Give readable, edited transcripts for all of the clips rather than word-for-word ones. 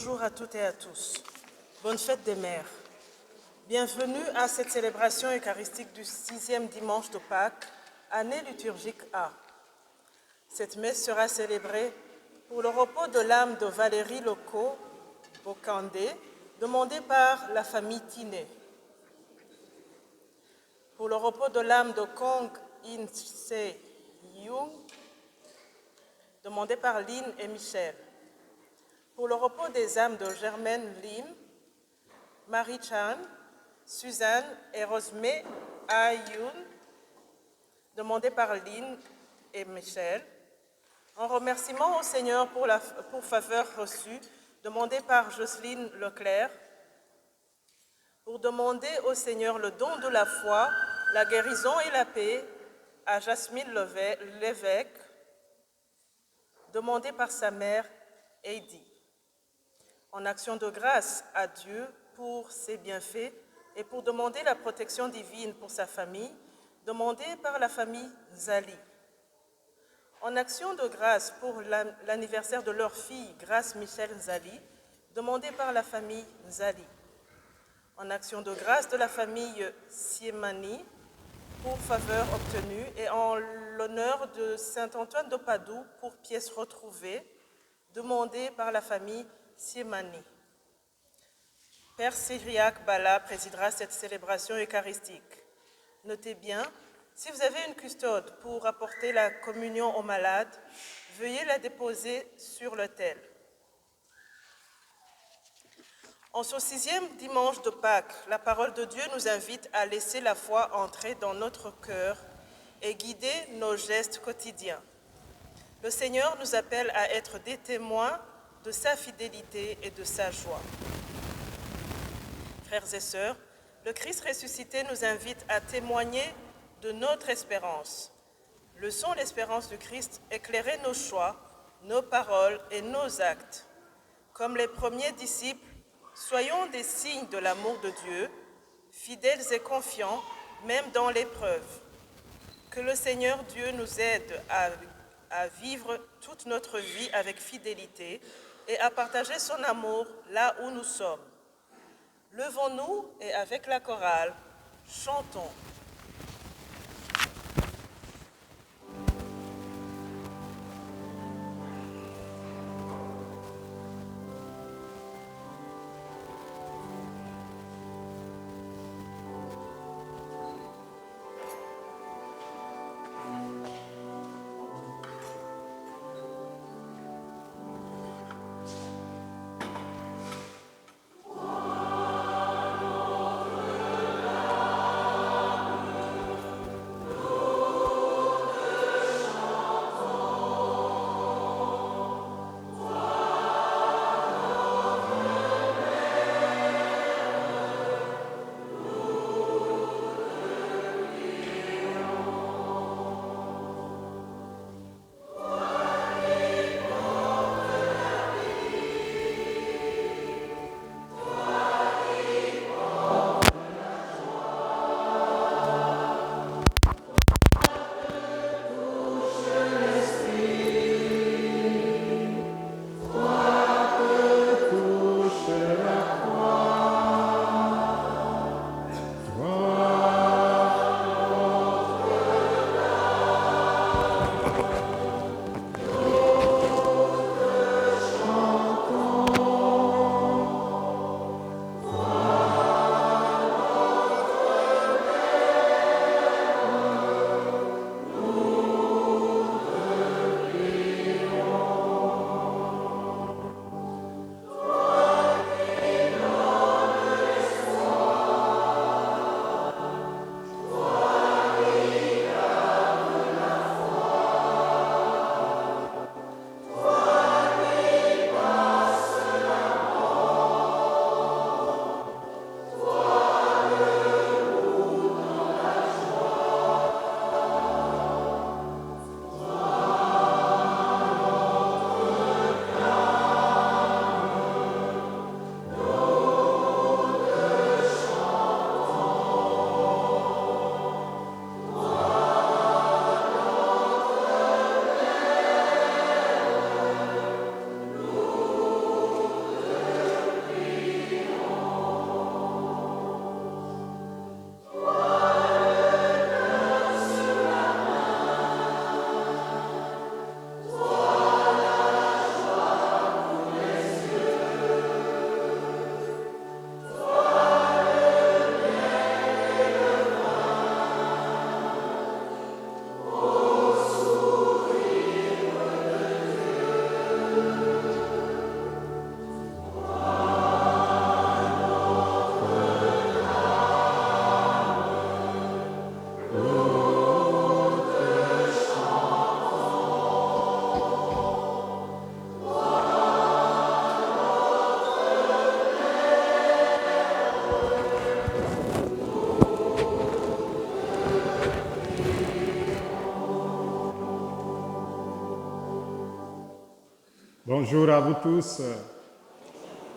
Bonjour à toutes et à tous. Bonne fête des mères. Bienvenue à cette célébration eucharistique du 6e dimanche de Pâques, année liturgique A. Cette messe sera célébrée pour le repos de l'âme de Valérie Loco Bokandé, demandée par la famille Tiné. Pour le repos de l'âme de Kong In Se Young, demandé par Lynn et Michel. Pour le repos des âmes de Germaine Lim, Marie Chan, Suzanne et Rosemée Ayoun, demandé par Lynn et Michel. En remerciement au Seigneur pour faveur reçue, demandé par Jocelyne Leclerc. Pour demander au Seigneur le don de la foi, la guérison et la paix, à Jasmine Lévesque, demandé par sa mère Heidi. En action de grâce à Dieu pour ses bienfaits et pour demander la protection divine pour sa famille, demandé par la famille Zali. En action de grâce pour l'anniversaire de leur fille, Grace Michel Zali, demandé par la famille Zali. En action de grâce de la famille Siemani pour faveur obtenue et en l'honneur de Saint-Antoine de Padoue pour pièces retrouvées, demandé par la famille Siemani. Père Cyriaque Bala présidera cette célébration eucharistique. Notez bien, si vous avez une custode pour apporter la communion aux malades, veuillez la déposer sur l'autel. En ce 6e dimanche de Pâques, la parole de Dieu nous invite à laisser la foi entrer dans notre cœur et guider nos gestes quotidiens. Le Seigneur nous appelle à être des témoins de sa fidélité et de sa joie. Frères et sœurs, le Christ ressuscité nous invite à témoigner de notre espérance. Laissons l'espérance du Christ éclairer nos choix, nos paroles et nos actes. Comme les premiers disciples, soyons des signes de l'amour de Dieu, fidèles et confiants, même dans l'épreuve. Que le Seigneur Dieu nous aide à vivre toute notre vie avec fidélité et à partager son amour là où nous sommes. Levons-nous et avec la chorale, chantons. Bonjour à vous tous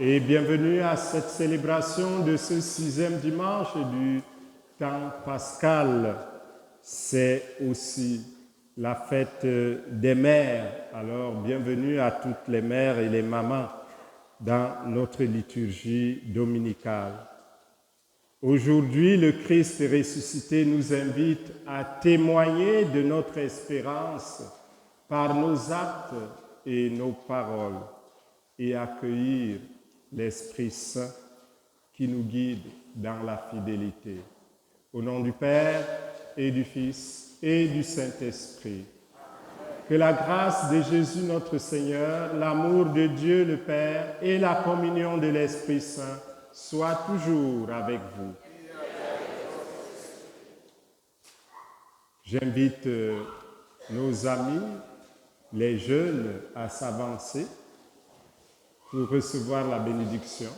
et bienvenue à cette célébration de ce 6e dimanche du temps pascal. C'est aussi la fête des mères. Alors bienvenue à toutes les mères et les mamans dans notre liturgie dominicale. Aujourd'hui, le Christ ressuscité nous invite à témoigner de notre espérance par nos actes et nos paroles et accueillir l'Esprit Saint qui nous guide dans la fidélité. Au nom du Père et du Fils et du Saint-Esprit, que la grâce de Jésus notre Seigneur, l'amour de Dieu le Père et la communion de l'Esprit Saint soient toujours avec vous. J'invite nos amis, les jeunes, à s'avancer pour recevoir la bénédiction.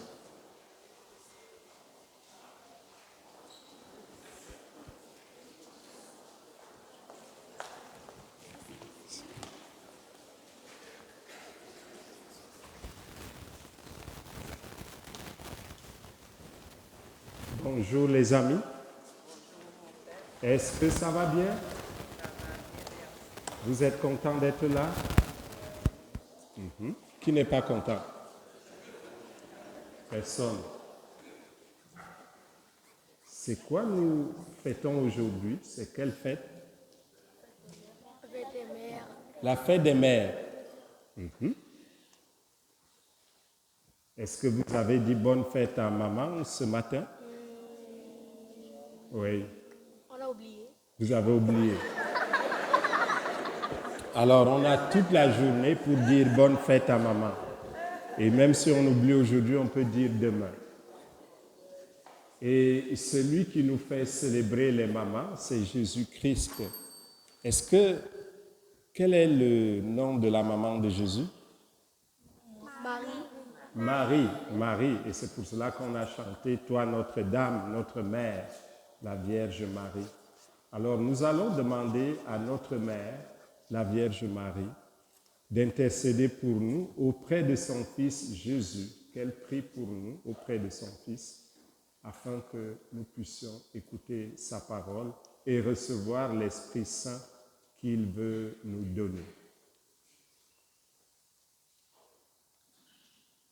Bonjour les amis. Est-ce que ça va bien? Vous êtes content d'être là? Qui n'est pas content? Personne. C'est quoi nous fêtons aujourd'hui? C'est quelle fête? La fête des mères. La fête des mères. Est-ce que vous avez dit bonne fête à maman ce matin? Oui. On a oublié. Vous avez oublié. Alors, on a toute la journée pour dire bonne fête à maman. Et même si on oublie aujourd'hui, on peut dire demain. Et celui qui nous fait célébrer les mamans, c'est Jésus-Christ. Quel est le nom de la maman de Jésus? Marie. Et c'est pour cela qu'on a chanté « Toi, Notre-Dame, notre mère, la Vierge Marie ». Alors, nous allons demander à notre mère, la Vierge Marie, d'intercéder pour nous auprès de son Fils Jésus, qu'elle prie pour nous auprès de son Fils, afin que nous puissions écouter sa parole et recevoir l'Esprit Saint qu'il veut nous donner.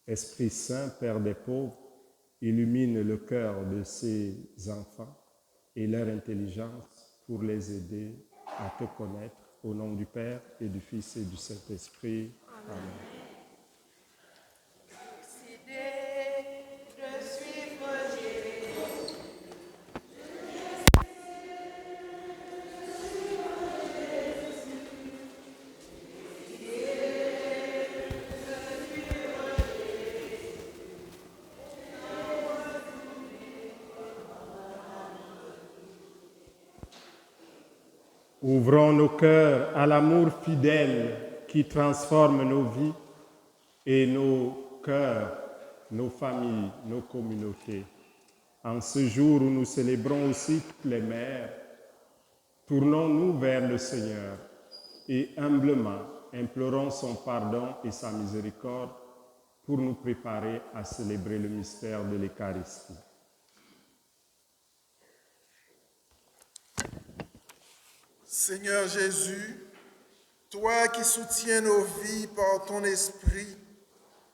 Esprit Saint, Père des pauvres, illumine le cœur de ces enfants et leur intelligence pour les aider à te connaître. Au nom du Père et du Fils et du Saint-Esprit. Amen. Ouvrons nos cœurs à l'amour fidèle qui transforme nos vies et nos cœurs, nos familles, nos communautés. En ce jour où nous célébrons aussi toutes les mères, tournons-nous vers le Seigneur et humblement implorons son pardon et sa miséricorde pour nous préparer à célébrer le mystère de l'Eucharistie. Seigneur Jésus, toi qui soutiens nos vies par ton esprit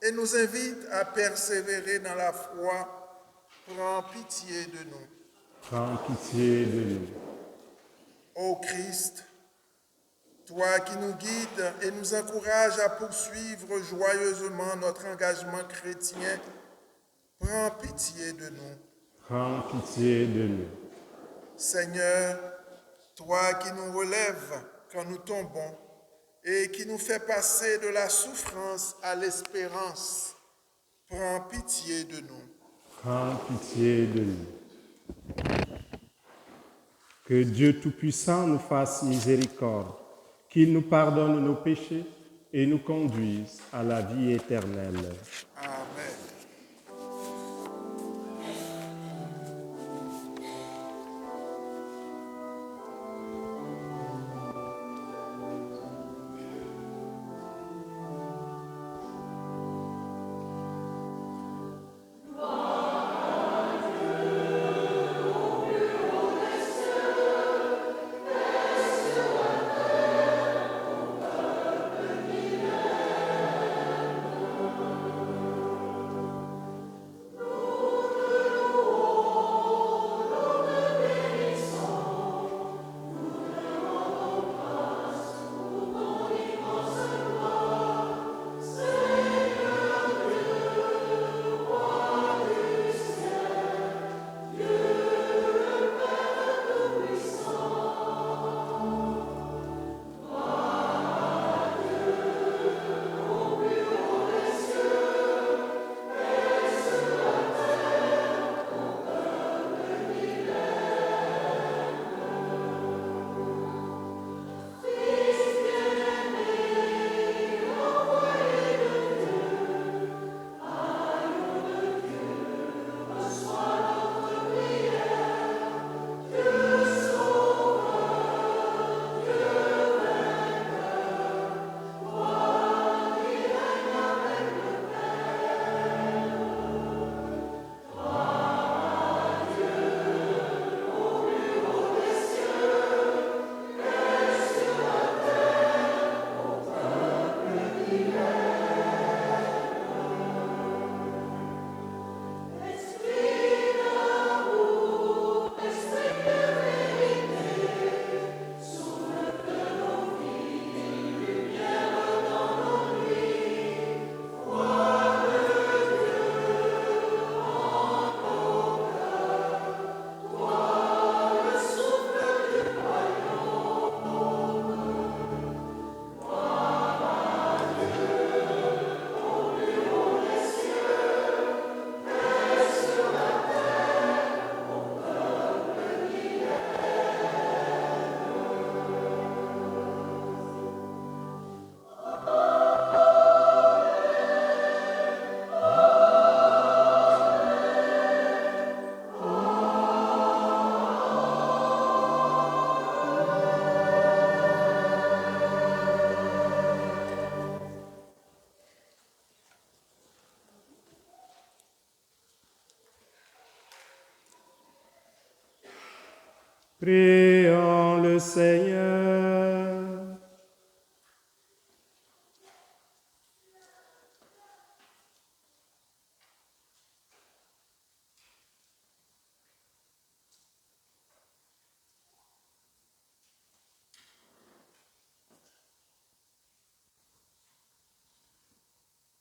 et nous invites à persévérer dans la foi, prends pitié de nous. Prends pitié de nous. Ô Christ, toi qui nous guides et nous encourages à poursuivre joyeusement notre engagement chrétien, prends pitié de nous. Prends pitié de nous. Seigneur, toi qui nous relèves quand nous tombons et qui nous fais passer de la souffrance à l'espérance, prends pitié de nous. Prends pitié de nous. Que Dieu Tout-Puissant nous fasse miséricorde, qu'il nous pardonne nos péchés et nous conduise à la vie éternelle. Amen. Prions le Seigneur.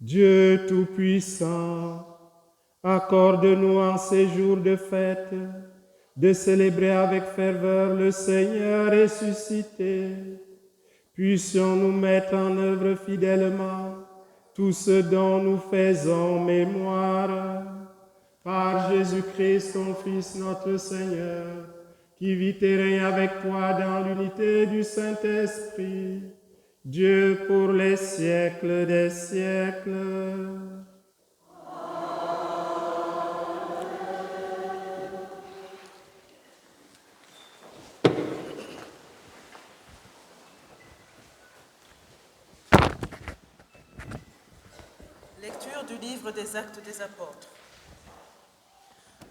Dieu Tout-Puissant, accorde-nous en ces jours de fête de célébrer avec ferveur le Seigneur ressuscité. Puissions-nous mettre en œuvre fidèlement tout ce dont nous faisons mémoire. Par Jésus-Christ, ton Fils, notre Seigneur, qui vit et règne avec toi dans l'unité du Saint-Esprit, Dieu pour les siècles des siècles. Lecture du livre des Actes des Apôtres.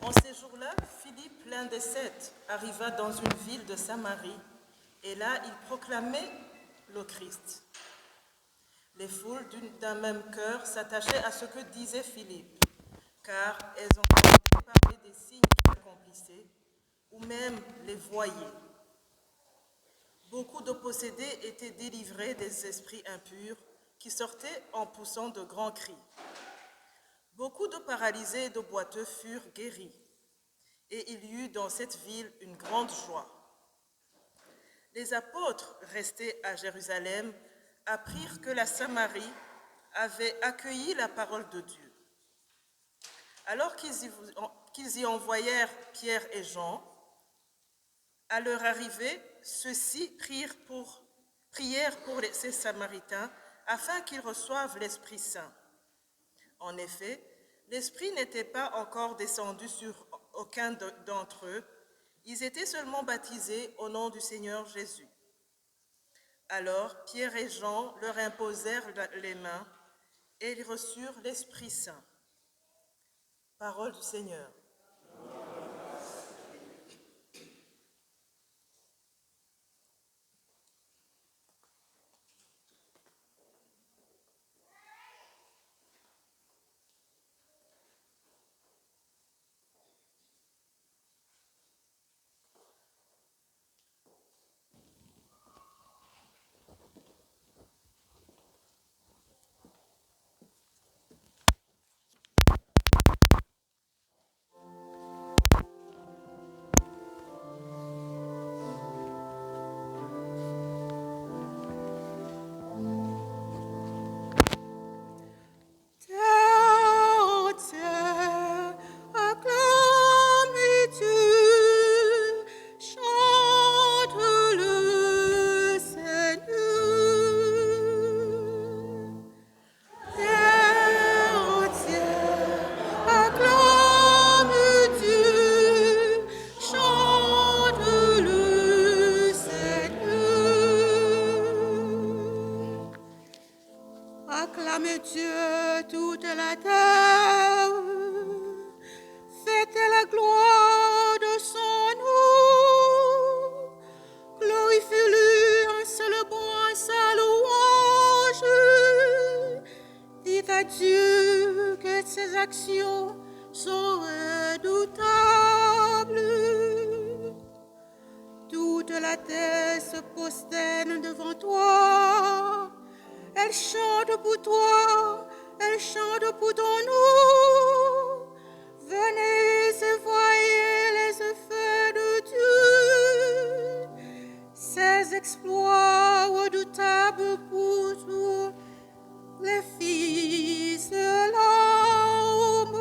En ces jours-là, Philippe, l'un des 7, arriva dans une ville de Samarie, et là il proclamait le Christ. Les foules d'un même cœur s'attachaient à ce que disait Philippe, car elles entendaient parler des signes qu'il accomplissait, ou même les voyaient. Beaucoup de possédés étaient délivrés des esprits impurs qui sortaient en poussant de grands cris. Beaucoup de paralysés et de boiteux furent guéris, et il y eut dans cette ville une grande joie. Les apôtres, restés à Jérusalem, apprirent que la Samarie avait accueilli la parole de Dieu. Alors qu'ils y envoyèrent Pierre et Jean, à leur arrivée, ceux-ci prièrent pour ces Samaritains afin qu'ils reçoivent l'Esprit Saint. En effet, l'Esprit n'était pas encore descendu sur aucun d'entre eux, ils étaient seulement baptisés au nom du Seigneur Jésus. Alors Pierre et Jean leur imposèrent les mains et ils reçurent l'Esprit Saint. Parole du Seigneur. Acclame Dieu toute la terre, faites la gloire de son nom, glorifiez-le en célébrant sa louange, dites à Dieu que ses actions sont redoutables. Toute la terre se prosterne devant toi. Elle chante pour toi, elle chante pour ton nom. Venez et voyez les effets de Dieu, ses exploits redoutables pour tous les fils de l'homme.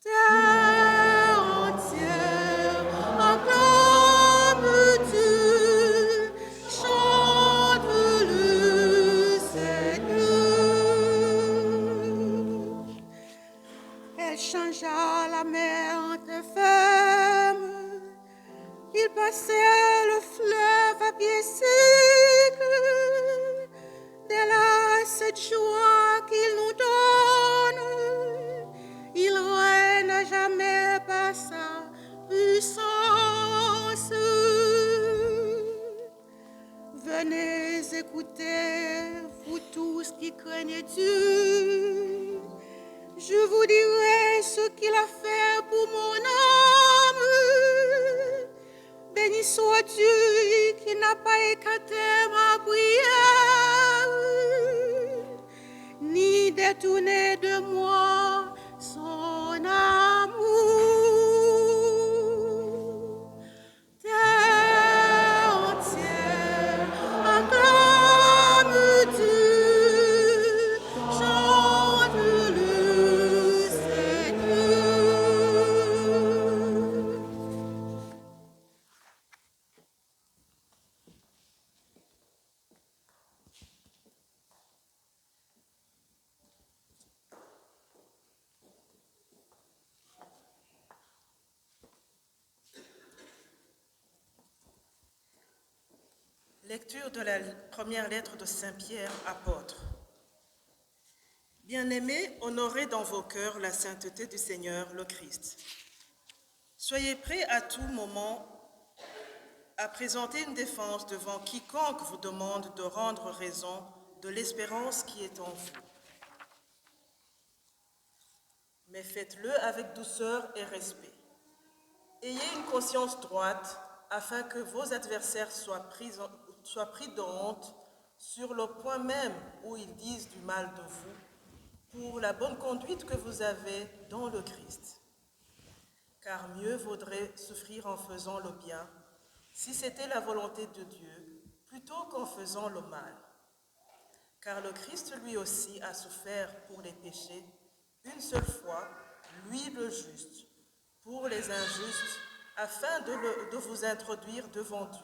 Terre entière acclame Dieu, chante-le Seigneur. Elle changea la mer en terre ferme, il passait le fleuve qui craignent Dieu. Je vous dirai ce qu'il a fait pour mon âme. Béni soit Dieu qui n'a pas écarté ma prière, ni détourné de moi son amour. Terre entière acclame Dieu, chante le Seigneur. Lecture de la première lettre de Saint Pierre, apôtre. Bien-aimés, honorez dans vos cœurs la sainteté du Seigneur, le Christ. Soyez prêts à tout moment à présenter une défense devant quiconque vous demande de rendre raison de l'espérance qui est en vous. Mais faites-le avec douceur et respect. Ayez une conscience droite afin que vos adversaires soient pris de honte sur le point même où ils disent du mal de vous, pour la bonne conduite que vous avez dans le Christ. Car mieux vaudrait souffrir en faisant le bien, si c'était la volonté de Dieu, plutôt qu'en faisant le mal. Car le Christ lui aussi a souffert pour les péchés, une seule fois, lui le juste, pour les injustes, afin de vous introduire devant Dieu.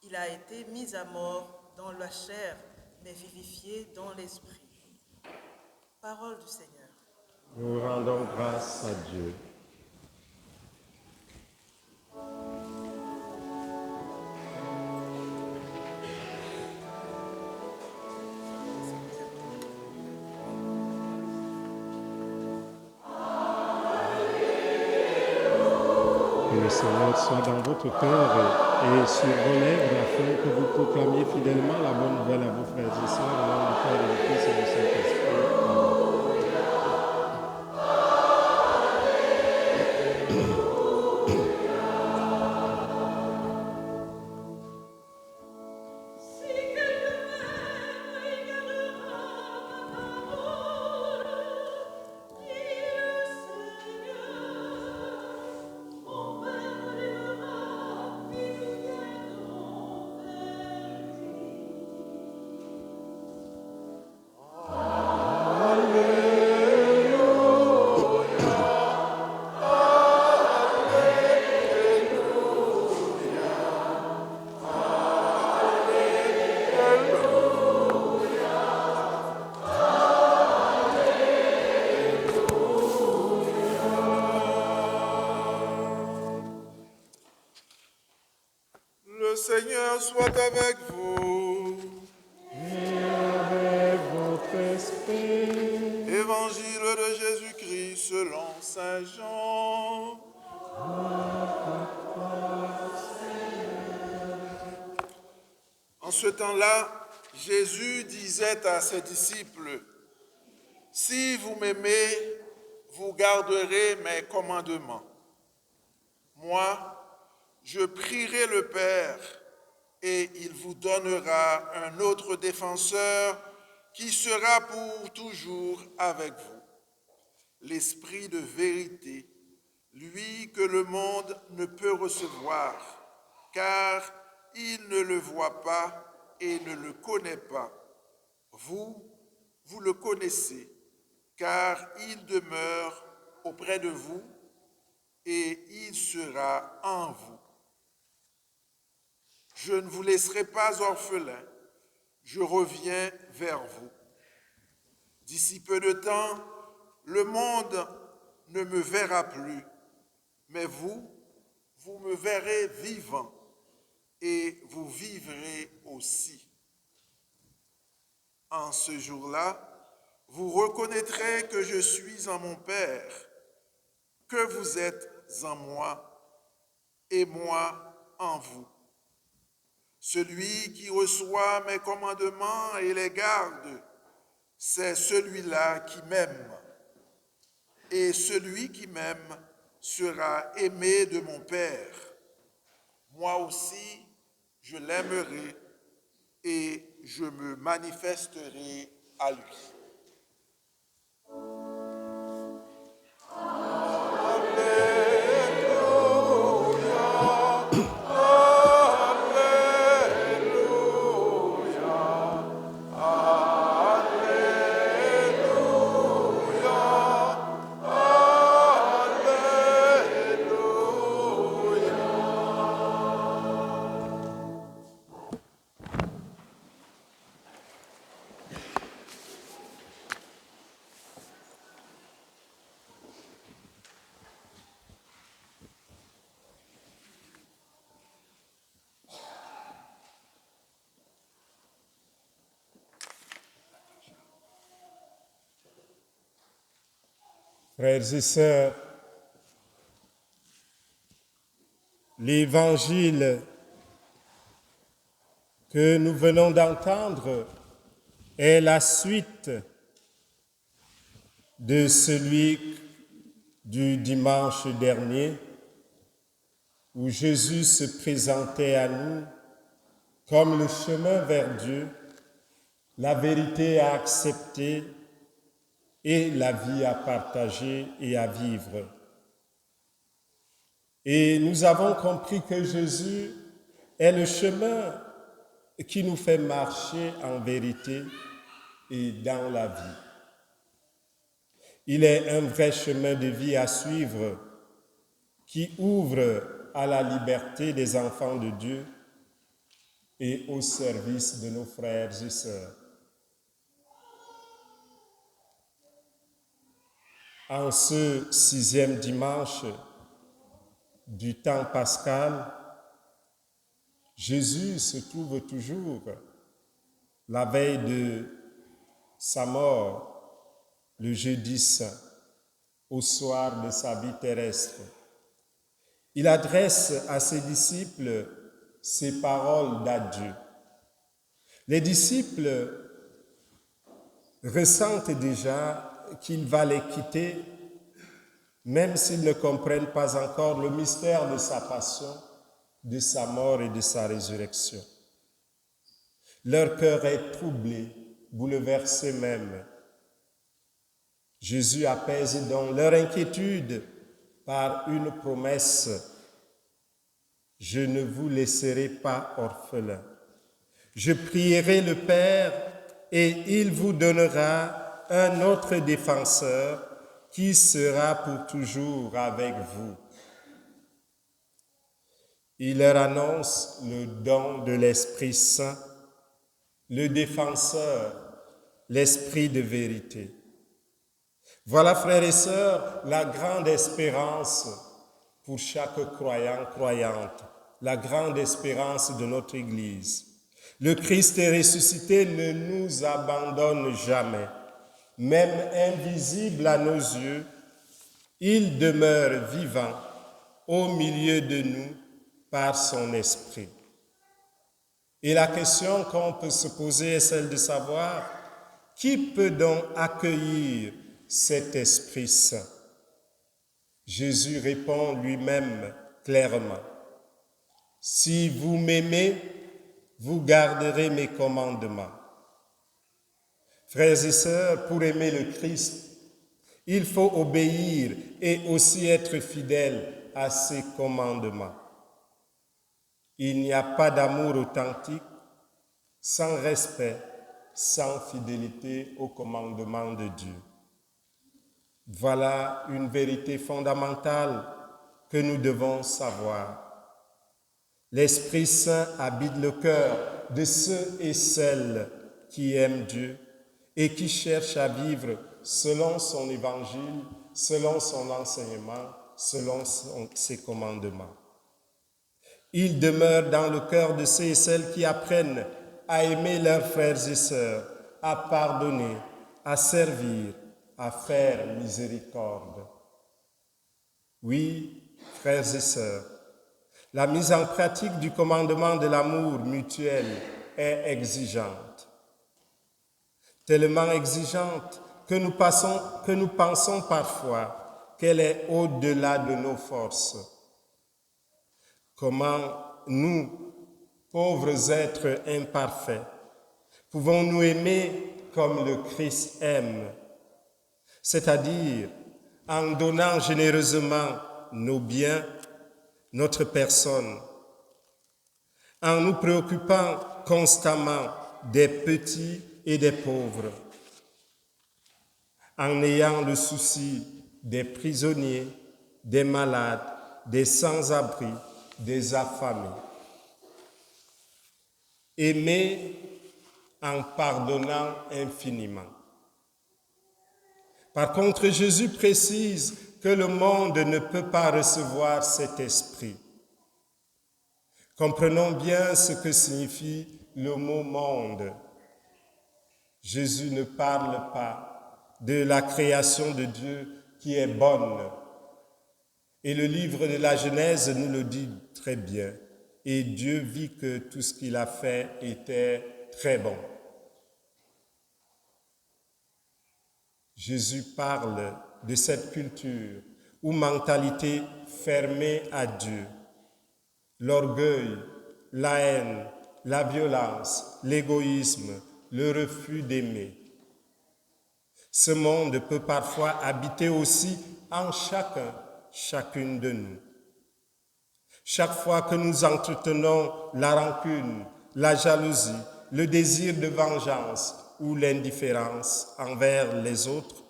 Il a été mis à mort dans la chair, mais vivifié dans l'esprit. Parole du Seigneur. Nous rendons grâce à Dieu. Que le Seigneur soit dans votre cœur et sur vos lèvres afin que vous proclamiez fidèlement la bonne nouvelle à vos frères et sœurs au nom du Père et du Fils et du Saint-Esprit. Le Seigneur soit avec vous. Et avec votre esprit. Évangile de Jésus-Christ selon Saint Jean. En ce temps-là, Jésus disait à ses disciples, « Si vous m'aimez, vous garderez mes commandements. Moi, je prierai le Père et il vous donnera un autre défenseur qui sera pour toujours avec vous. L'Esprit de vérité, lui que le monde ne peut recevoir, car il ne le voit pas et ne le connaît pas. Vous, vous le connaissez, car il demeure auprès de vous et il sera en vous. Je ne vous laisserai pas orphelins, je reviens vers vous. D'ici peu de temps, le monde ne me verra plus, mais vous, vous me verrez vivant et vous vivrez aussi. En ce jour-là, vous reconnaîtrez que je suis en mon Père, que vous êtes en moi et moi en vous. Celui qui reçoit mes commandements et les garde, c'est celui-là qui m'aime. Et celui qui m'aime sera aimé de mon Père. Moi aussi, je l'aimerai et je me manifesterai à lui. Frères et sœurs, l'évangile que nous venons d'entendre est la suite de celui du dimanche dernier où Jésus se présentait à nous comme le chemin vers Dieu, la vérité à accepter et la vie à partager et à vivre. Et nous avons compris que Jésus est le chemin qui nous fait marcher en vérité et dans la vie. Il est un vrai chemin de vie à suivre qui ouvre à la liberté des enfants de Dieu et au service de nos frères et sœurs. En ce 6e dimanche du temps pascal, Jésus se trouve toujours la veille de sa mort, le jeudi saint, au soir de sa vie terrestre. Il adresse à ses disciples ces paroles d'adieu. Les disciples ressentent déjà qu'il va les quitter, même s'ils ne comprennent pas encore le mystère de sa passion, de sa mort et de sa résurrection. Leur cœur est troublé, bouleversé même. Jésus apaise donc leur inquiétude par une promesse: « Je ne vous laisserai pas orphelins. Je prierai le Père et il vous donnera un autre défenseur qui sera pour toujours avec vous. » Il leur annonce le don de l'Esprit Saint, le défenseur, l'Esprit de vérité. Voilà, frères et sœurs, la grande espérance pour chaque croyant, croyante, la grande espérance de notre Église. Le Christ est ressuscité ne nous abandonne jamais. Même invisible à nos yeux, il demeure vivant au milieu de nous par son esprit. Et la question qu'on peut se poser est celle de savoir qui peut donc accueillir cet Esprit Saint. Jésus répond lui-même clairement: « Si vous m'aimez, vous garderez mes commandements. » Frères et sœurs, pour aimer le Christ, il faut obéir et aussi être fidèle à ses commandements. Il n'y a pas d'amour authentique sans respect, sans fidélité aux commandements de Dieu. Voilà une vérité fondamentale que nous devons savoir. L'Esprit Saint habite le cœur de ceux et celles qui aiment Dieu et qui cherchent à vivre selon son évangile, selon son enseignement, selon ses commandements. Il demeure dans le cœur de ceux et celles qui apprennent à aimer leurs frères et sœurs, à pardonner, à servir, à faire miséricorde. Oui, frères et sœurs, la mise en pratique du commandement de l'amour mutuel est exigeante. tellement exigeante que nous pensons parfois qu'elle est au-delà de nos forces. Comment nous, pauvres êtres imparfaits, pouvons-nous aimer comme le Christ aime, c'est-à-dire en donnant généreusement nos biens, notre personne, en nous préoccupant constamment des petits et des pauvres, en ayant le souci des prisonniers, des malades, des sans-abri, des affamés. Aimer en pardonnant infiniment. Par contre, Jésus précise que le monde ne peut pas recevoir cet esprit. Comprenons bien ce que signifie le mot monde. Jésus ne parle pas de la création de Dieu qui est bonne. Et le livre de la Genèse nous le dit très bien. Et Dieu vit que tout ce qu'il a fait était très bon. Jésus parle de cette culture ou mentalité fermée à Dieu. L'orgueil, la haine, la violence, l'égoïsme, le refus d'aimer. Ce monde peut parfois habiter aussi en chacune de nous. Chaque fois que nous entretenons la rancune, la jalousie, le désir de vengeance ou l'indifférence envers les autres,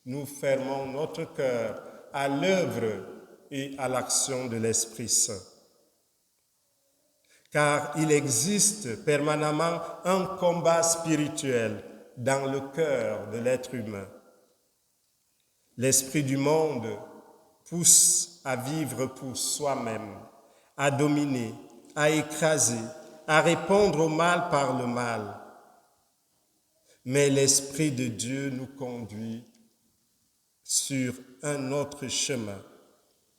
nous fermons notre cœur à l'œuvre et à l'action de l'Esprit Saint. Car il existe permanemment un combat spirituel dans le cœur de l'être humain. L'esprit du monde pousse à vivre pour soi-même, à dominer, à écraser, à répondre au mal par le mal. Mais l'Esprit de Dieu nous conduit sur un autre chemin,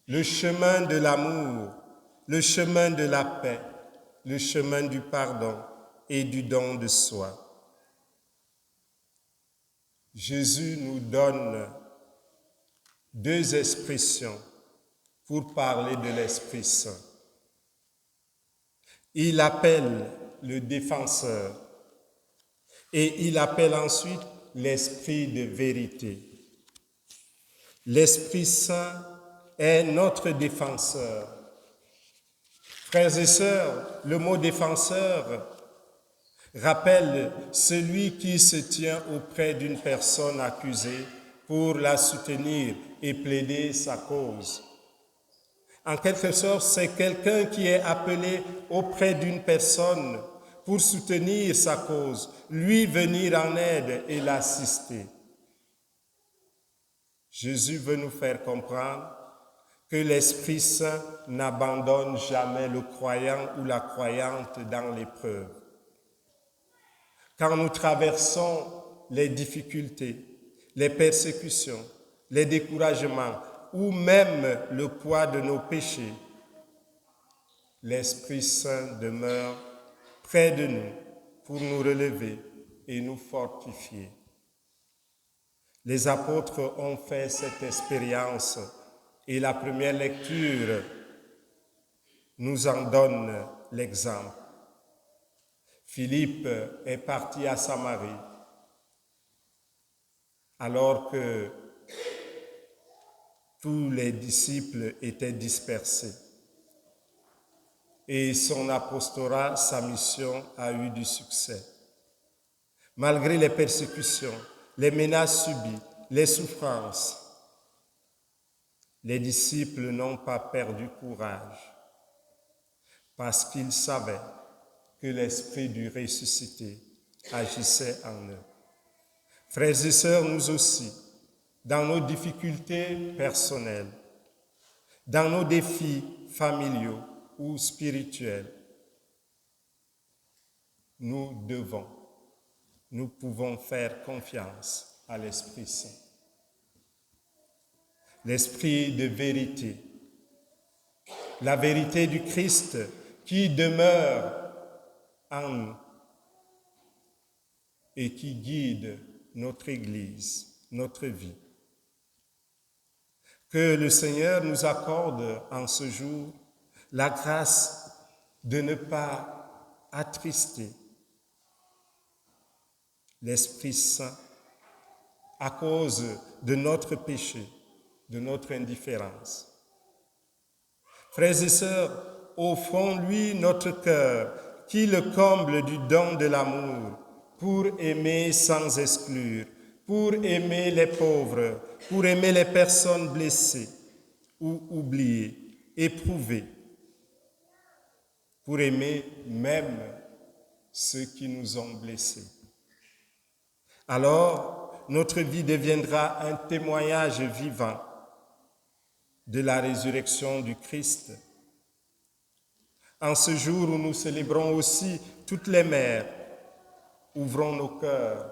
le chemin de l'amour, le chemin de la paix, le chemin du pardon et du don de soi. Jésus nous donne deux expressions pour parler de l'Esprit Saint. Il appelle le défenseur et il appelle ensuite l'Esprit de vérité. L'Esprit Saint est notre défenseur. Frères et sœurs, le mot défenseur rappelle celui qui se tient auprès d'une personne accusée pour la soutenir et plaider sa cause. En quelque sorte, c'est quelqu'un qui est appelé auprès d'une personne pour soutenir sa cause, lui venir en aide et l'assister. Jésus veut nous faire comprendre que l'Esprit Saint n'abandonne jamais le croyant ou la croyante dans l'épreuve. Quand nous traversons les difficultés, les persécutions, les découragements ou même le poids de nos péchés, l'Esprit Saint demeure près de nous pour nous relever et nous fortifier. Les apôtres ont fait cette expérience et la première lecture nous en donne l'exemple. Philippe est parti à Samarie alors que tous les disciples étaient dispersés. Et son apostolat, sa mission a eu du succès. Malgré les persécutions, les menaces subies, les souffrances, les disciples n'ont pas perdu courage parce qu'ils savaient que l'Esprit du ressuscité agissait en eux. Frères et sœurs, nous aussi, dans nos difficultés personnelles, dans nos défis familiaux ou spirituels, nous pouvons faire confiance à l'Esprit Saint. L'Esprit de vérité, la vérité du Christ qui demeure en nous et qui guide notre Église, notre vie. Que le Seigneur nous accorde en ce jour la grâce de ne pas attrister l'Esprit Saint à cause de notre péché, de notre indifférence. Frères et sœurs, offrons-lui notre cœur, qui le comble du don de l'amour, pour aimer sans exclure, pour aimer les pauvres, pour aimer les personnes blessées ou oubliées, éprouvées, pour aimer même ceux qui nous ont blessés. Alors, notre vie deviendra un témoignage vivant de la résurrection du Christ. En ce jour où nous célébrons aussi toutes les mères, ouvrons nos cœurs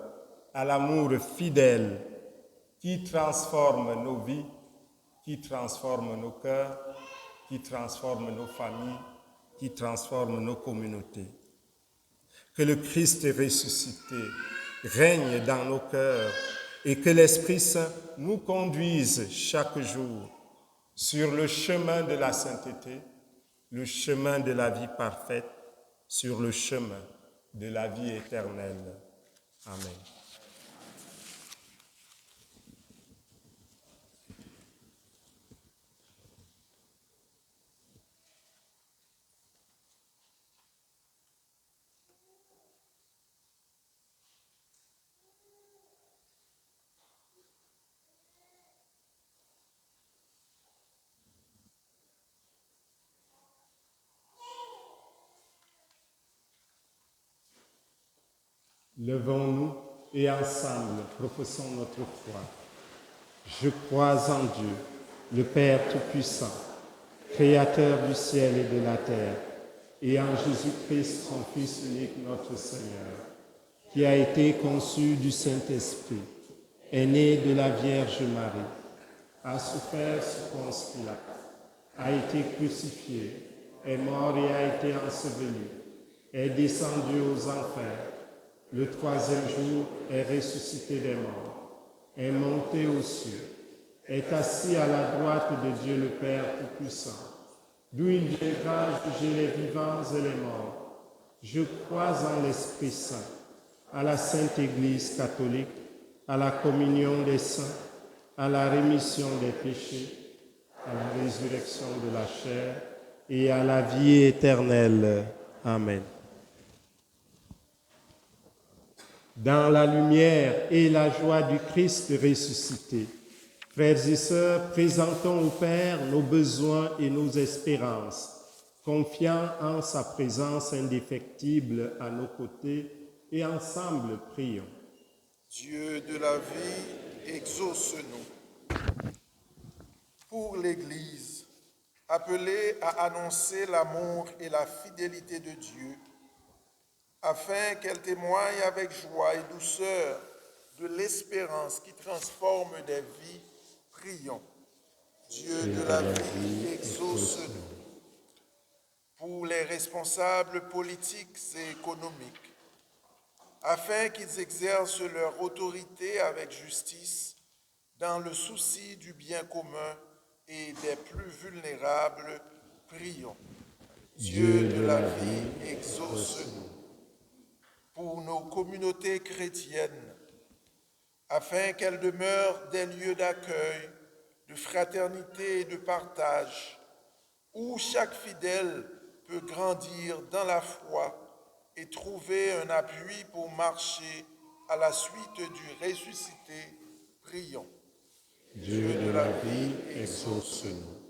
à l'amour fidèle qui transforme nos vies, qui transforme nos cœurs, qui transforme nos familles, qui transforme nos communautés. Que le Christ ressuscité règne dans nos cœurs et que l'Esprit Saint nous conduise chaque jour sur le chemin de la sainteté, le chemin de la vie parfaite, sur le chemin de la vie éternelle. Amen. Levons-nous et ensemble professons notre foi. Je crois en Dieu, le Père Tout-Puissant, Créateur du ciel et de la terre, et en Jésus-Christ, son Fils unique, notre Seigneur, qui a été conçu du Saint-Esprit, est né de la Vierge Marie, a souffert sous Ponce Pilate, a été crucifié, est mort et a été enseveli, est descendu aux enfers. Le troisième jour est ressuscité des morts, est monté aux cieux, est assis à la droite de Dieu le Père Tout-Puissant, d'où il viendra juger les vivants et les morts. Je crois en l'Esprit Saint, à la Sainte Église catholique, à la communion des saints, à la rémission des péchés, à la résurrection de la chair et à la vie éternelle. Amen. Dans la lumière et la joie du Christ ressuscité, frères et sœurs, présentons au Père nos besoins et nos espérances, confiant en sa présence indéfectible à nos côtés, et ensemble prions. Dieu de la vie, exauce-nous. Pour l'Église, appelée à annoncer l'amour et la fidélité de Dieu, afin qu'elle témoigne avec joie et douceur de l'espérance qui transforme des vies, prions. Dieu de la vie, exauce-nous. Pour les responsables politiques et économiques, afin qu'ils exercent leur autorité avec justice dans le souci du bien commun et des plus vulnérables, prions. Dieu de la vie, exauce-nous. Pour nos communautés chrétiennes, afin qu'elles demeurent des lieux d'accueil, de fraternité et de partage, où chaque fidèle peut grandir dans la foi et trouver un appui pour marcher à la suite du ressuscité, prions. Dieu de la vie, exauce-nous.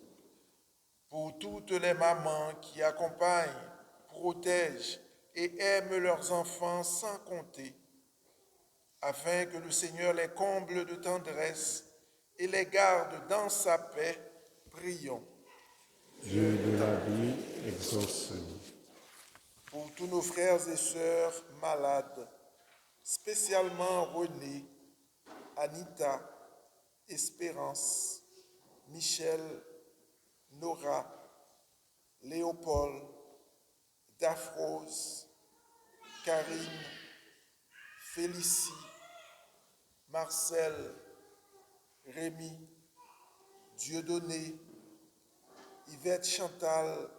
Pour toutes les mamans qui accompagnent, protègent et aiment leurs enfants sans compter, afin que le Seigneur les comble de tendresse et les garde dans sa paix, prions. Dieu de la vie, exauce-nous. Pour tous nos frères et sœurs malades, spécialement René, Anita, Espérance, Michel, Nora, Léopold, Daphrose, Karine, Félicie, Marcel, Rémi, Dieudonné, Yvette Chantal,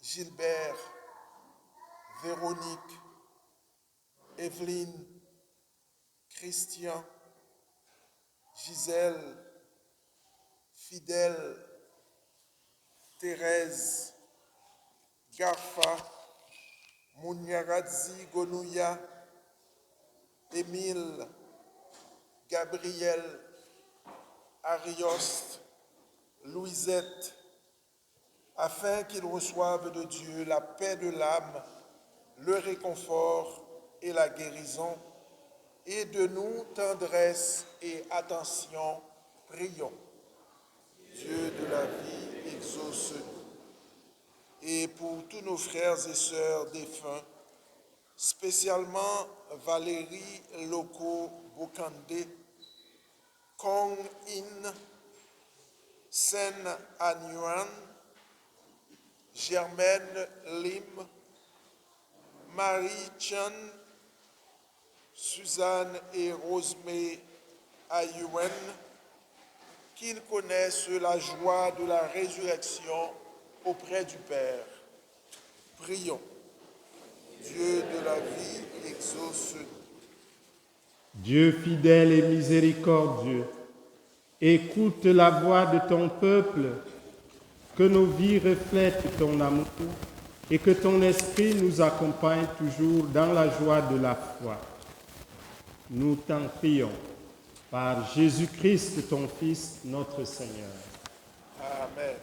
Gilbert, Véronique, Evelyne, Christian, Gisèle, Fidèle, Thérèse, Garfa, Mouniaradzi Gonouya, Émile, Gabriel, Arioste, Louisette, afin qu'ils reçoivent de Dieu la paix de l'âme, le réconfort et la guérison, et de nous tendresse et attention, prions. Dieu de la vie, exauce-nous. Et pour tous nos frères et sœurs défunts, spécialement Valérie Loko Bokande, Kong In, Sen Anyuan, Germaine Lim, Marie Chan, Suzanne et Rosemée Ayuen, qu'ils connaissent la joie de la résurrection auprès du Père. Prions. Dieu de la vie, exauce-nous. Dieu fidèle et miséricordieux, écoute la voix de ton peuple, que nos vies reflètent ton amour et que ton esprit nous accompagne toujours dans la joie de la foi. Nous t'en prions, par Jésus-Christ, ton Fils, notre Seigneur. Amen.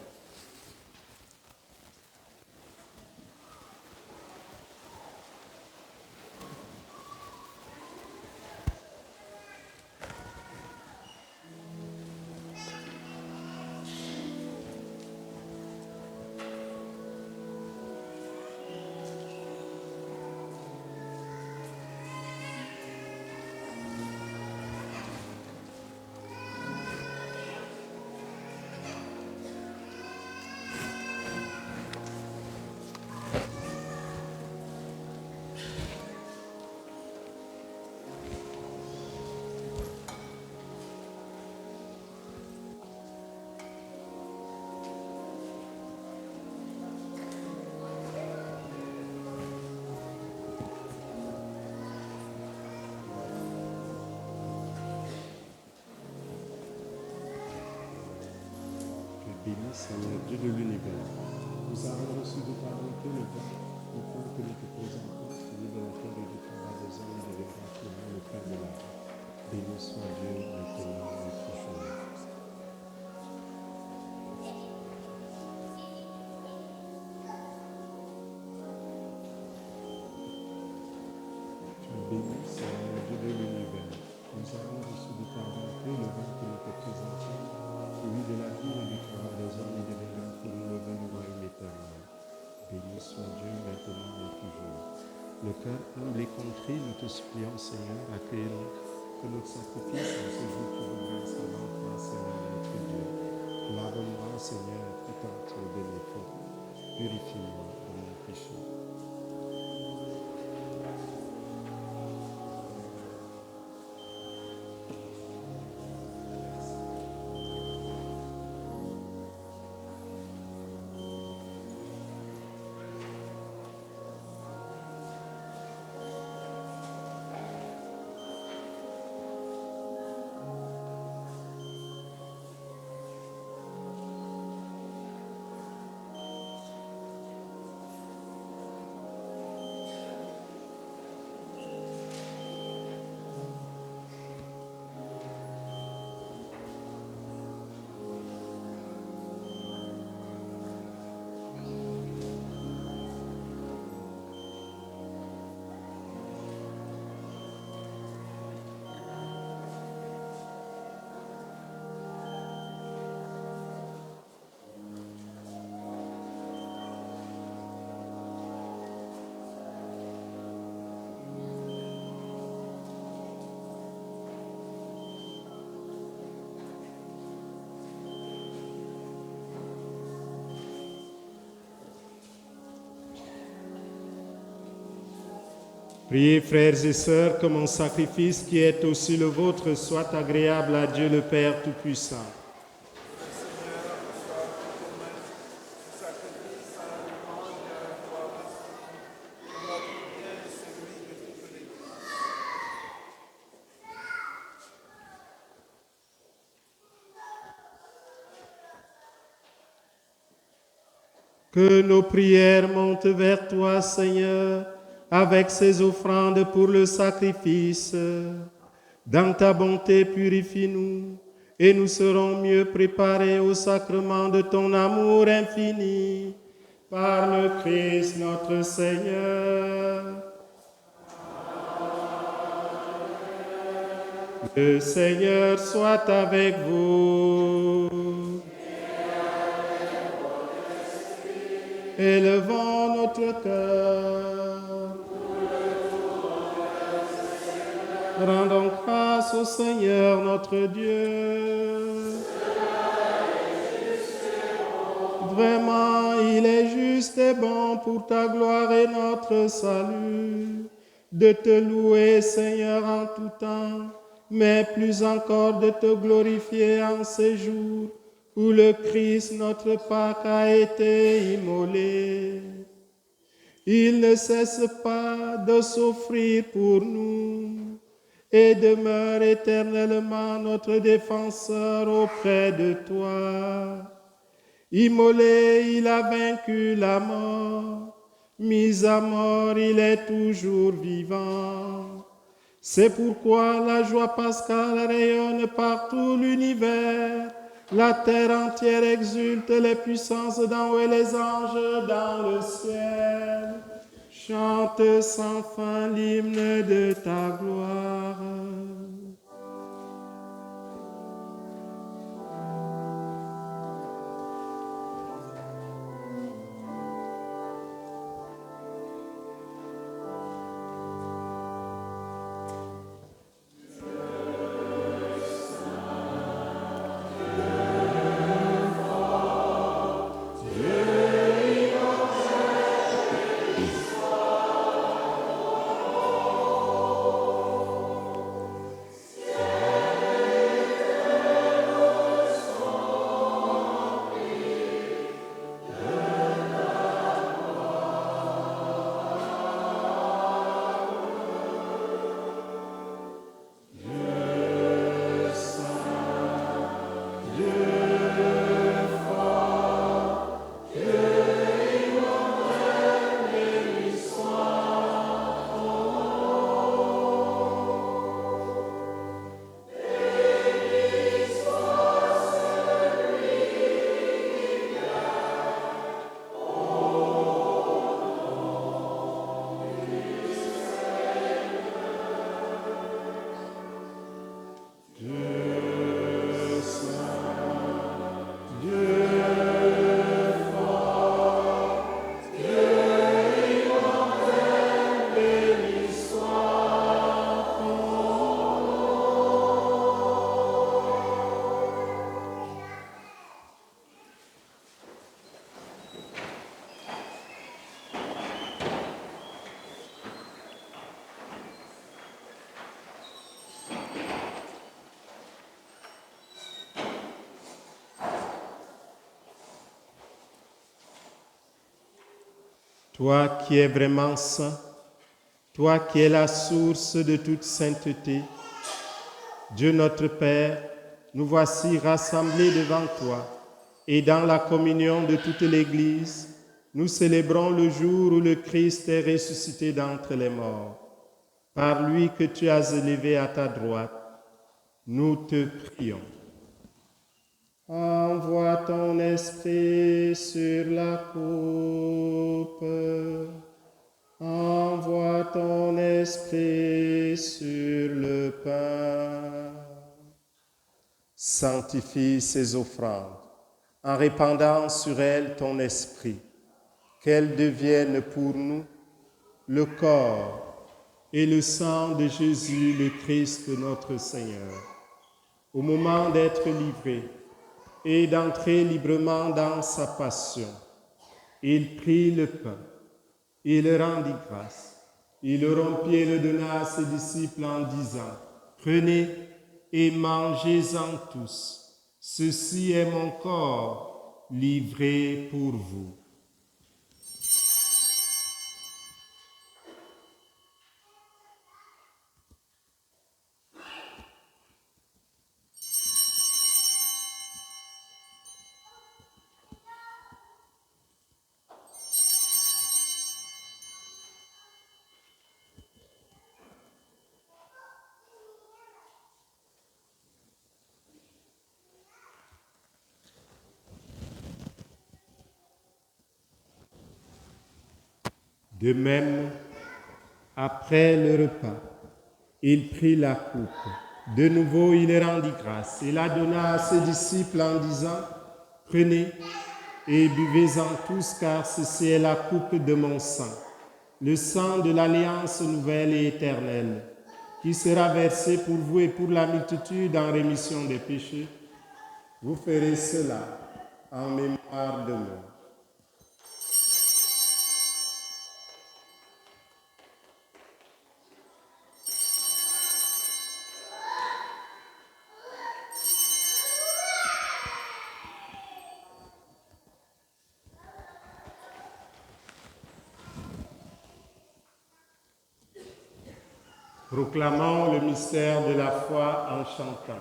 Béni Seigneur Dieu de l'univers, nous avons reçu de ta bonté le pain, le pain que nous te présentons, celui de la terre et du combat des hommes et de l'évangile, le pain de la vie. Béni soit Dieu maintenant et toujours. Béni Seigneur Dieu de l'univers, nous avons reçu de ta bonté le pain que nous te présentons, celui de la vie et du combat des hommes et de l'évangile, le vin du royaume éternel. Béni soit Dieu maintenant et toujours. Le cœur humble et contrit, nous te supplions, Seigneur, accueille-nous, que notre sacrifice en ce jour pour nous grâce devant toi, Seigneur, notre Dieu. Lave-moi, Seigneur, tout entier de mes fautes. Purifie-moi de mon péché. Priez, frères et sœurs, que mon sacrifice qui est aussi le vôtre soit agréable à Dieu le Père Tout-Puissant. Que nos prières montent vers toi, Seigneur, avec ces offrandes pour le sacrifice. Dans ta bonté, purifie-nous, et nous serons mieux préparés au sacrement de ton amour infini. Par le Christ notre Seigneur. Le Seigneur soit avec vous. Élevons notre cœur. Rendons grâce au Seigneur notre Dieu. Vraiment, il est juste et bon pour ta gloire et notre salut, de te louer, Seigneur, en tout temps, mais plus encore de te glorifier en ces jours où le Christ, notre Pâque, a été immolé. Il ne cesse pas de s'offrir pour nous et demeure éternellement notre défenseur auprès de toi. Immolé, il a vaincu la mort. Mis à mort, il est toujours vivant. C'est pourquoi la joie pascale rayonne par tout l'univers. La terre entière exulte, les puissances d'en haut et les anges dans le ciel. Chante sans fin l'hymne de ta gloire. Toi qui es vraiment saint, toi qui es la source de toute sainteté, Dieu notre Père, nous voici rassemblés devant toi et dans la communion de toute l'Église, nous célébrons le jour où le Christ est ressuscité d'entre les morts. Par lui que tu as élevé à ta droite, nous te prions. Envoie ton esprit sur la coupe. Envoie ton esprit sur le pain. Sanctifie ces offrandes en répandant sur elles ton esprit, qu'elles deviennent pour nous le corps et le sang de Jésus, le Christ notre Seigneur. Au moment d'être livré et d'entrer librement dans sa passion, il prit le pain, il rendit grâce Il le rompit et le donna à ses disciples en disant, « Prenez et mangez-en tous. Ceci est mon corps livré pour vous. » De même, après le repas, il prit la coupe. De nouveau, il rendit grâce et la donna à ses disciples en disant, « Prenez et buvez-en tous, car ceci est la coupe de mon sang, le sang de l'alliance nouvelle et éternelle, qui sera versé pour vous et pour la multitude en rémission des péchés. Vous ferez cela en mémoire de moi. » Proclamons le mystère de la foi en chantant.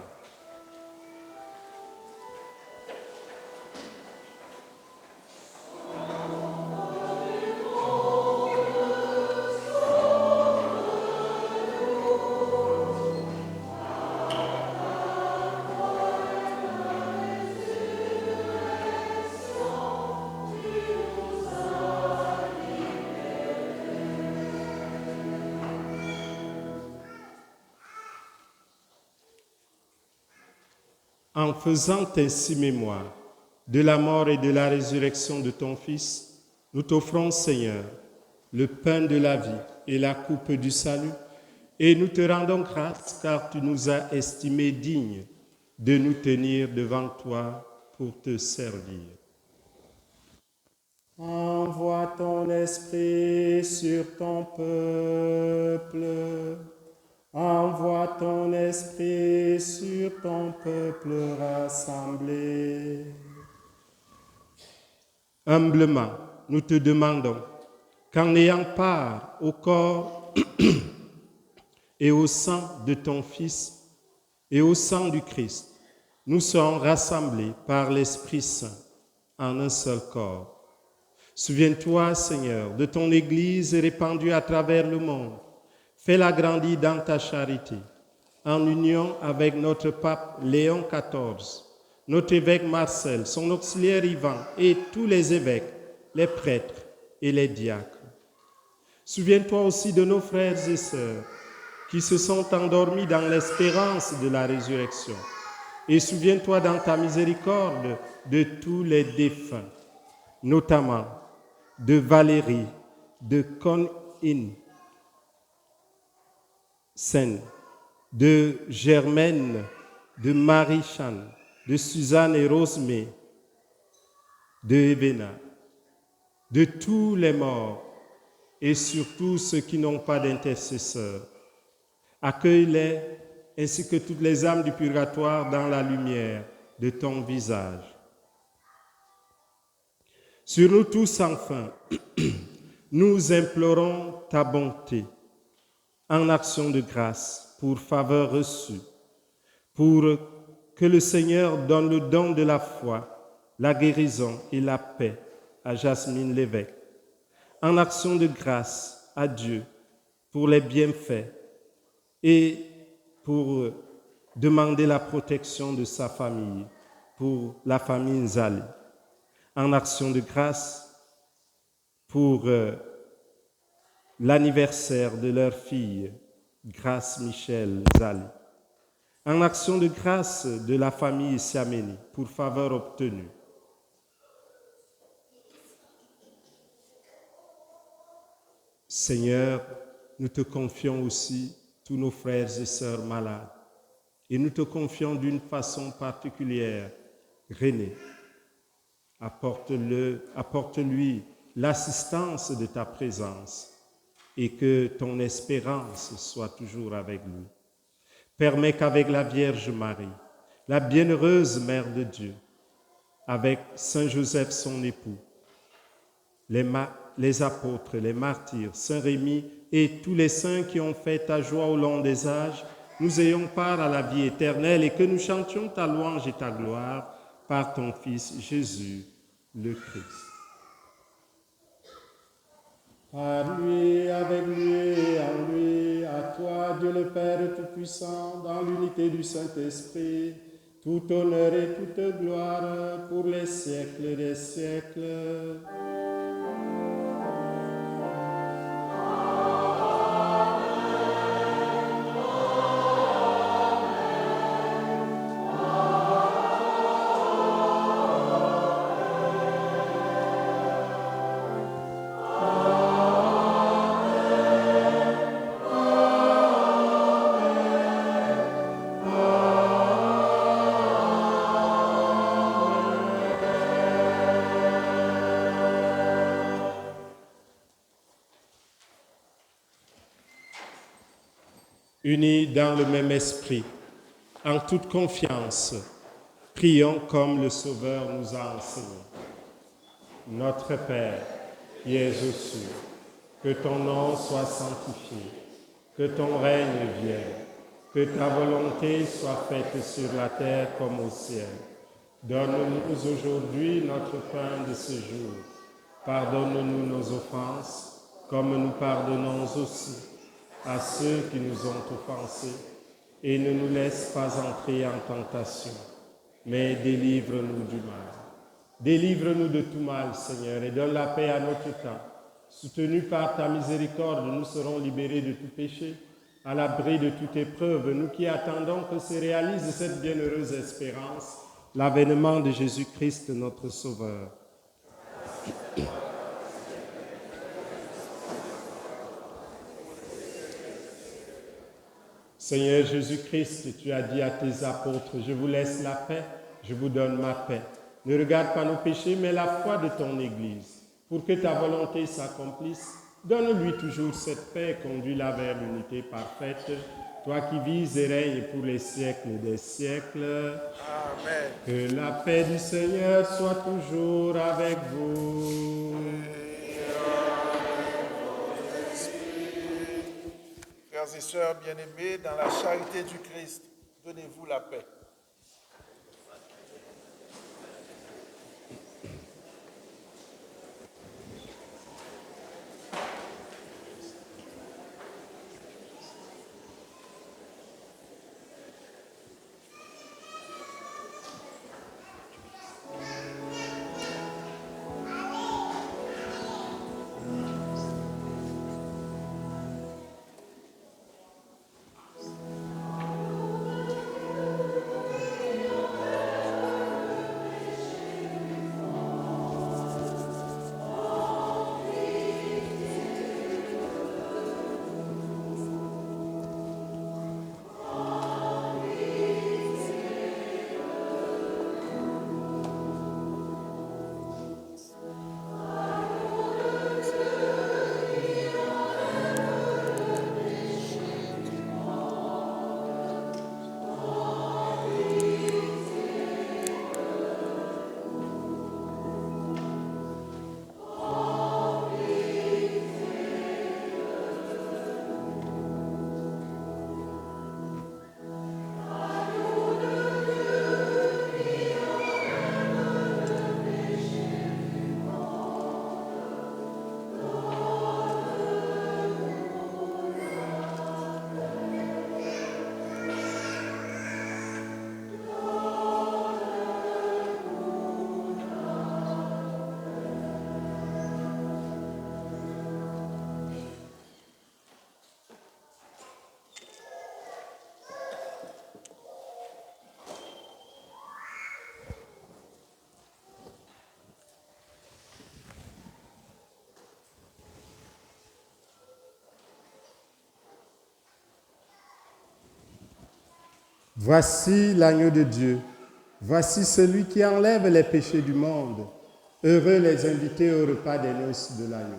En faisant ainsi mémoire de la mort et de la résurrection de ton Fils, nous t'offrons, Seigneur, le pain de la vie et la coupe du salut, et nous te rendons grâce car tu nous as estimés dignes de nous tenir devant toi pour te servir. Envoie ton esprit sur ton peuple. Envoie ton esprit sur ton peuple rassemblé. Humblement, nous te demandons qu'en ayant part au corps et au sang de ton Fils et au sang du Christ, nous serons rassemblés par l'Esprit Saint en un seul corps. Souviens-toi, Seigneur, de ton Église répandue à travers le monde. Fais-la grandir dans ta charité, en union avec notre pape Léon XIV, notre évêque Marcel, son auxiliaire Ivan et tous les évêques, les prêtres et les diacres. Souviens-toi aussi de nos frères et sœurs qui se sont endormis dans l'espérance de la résurrection. Et souviens-toi dans ta miséricorde de tous les défunts, notamment de Valérie, de Con-In, Seine, de Germaine, de Marie-Chan, de Suzanne et Rosemée, de Evena, de tous les morts et surtout ceux qui n'ont pas d'intercesseur. Accueille-les ainsi que toutes les âmes du purgatoire dans la lumière de ton visage. Sur nous tous enfin, nous implorons ta bonté en action de grâce pour faveur reçue, pour que le Seigneur donne le don de la foi, la guérison et la paix à Jasmine l'évêque, en action de grâce à Dieu pour les bienfaits et pour demander la protection de sa famille, pour la famille Nzali, en action de grâce pour l'anniversaire de leur fille, Grâce Michel Nzali, en action de grâce de la famille Siameni pour faveur obtenue. Seigneur, nous te confions aussi tous nos frères et sœurs malades et nous te confions d'une façon particulière René. Apporte-lui l'assistance de ta présence et que ton espérance soit toujours avec lui. Permets qu'avec la Vierge Marie, la bienheureuse Mère de Dieu, avec Saint Joseph son époux, les apôtres, les martyrs, Saint Rémy et tous les saints qui ont fait ta joie au long des âges, nous ayons part à la vie éternelle et que nous chantions ta louange et ta gloire par ton Fils Jésus, le Christ. Par lui, avec lui et en lui, à toi, Dieu le Père Tout-Puissant, dans l'unité du Saint-Esprit, tout honneur et toute gloire pour les siècles des siècles. Unis dans le même esprit, en toute confiance, prions comme le Sauveur nous a enseigné. Notre Père, qui es aux cieux, que ton nom soit sanctifié, que ton règne vienne, que ta volonté soit faite sur la terre comme au ciel. Donne-nous aujourd'hui notre pain de ce jour. Pardonne-nous nos offenses, comme nous pardonnons aussi à ceux qui nous ont offensés, et ne nous laisse pas entrer en tentation, mais délivre-nous du mal. Délivre-nous de tout mal, Seigneur, et donne la paix à notre temps. Soutenus par ta miséricorde, nous serons libérés de tout péché, à l'abri de toute épreuve, nous qui attendons que se réalise cette bienheureuse espérance, l'avènement de Jésus-Christ, notre Sauveur. Seigneur Jésus-Christ, tu as dit à tes apôtres, je vous laisse la paix, je vous donne ma paix. Ne regarde pas nos péchés, mais la foi de ton Église. Pour que ta volonté s'accomplisse, donne-lui toujours cette paix, conduis-la vers l'unité parfaite, toi qui vis et règnes pour les siècles des siècles. Amen. Que la paix du Seigneur soit toujours avec vous. Frères et sœurs bien-aimés, dans la charité du Christ, donnez-vous la paix. Voici l'agneau de Dieu, voici celui qui enlève les péchés du monde. Heureux les invités au repas des noces de l'agneau.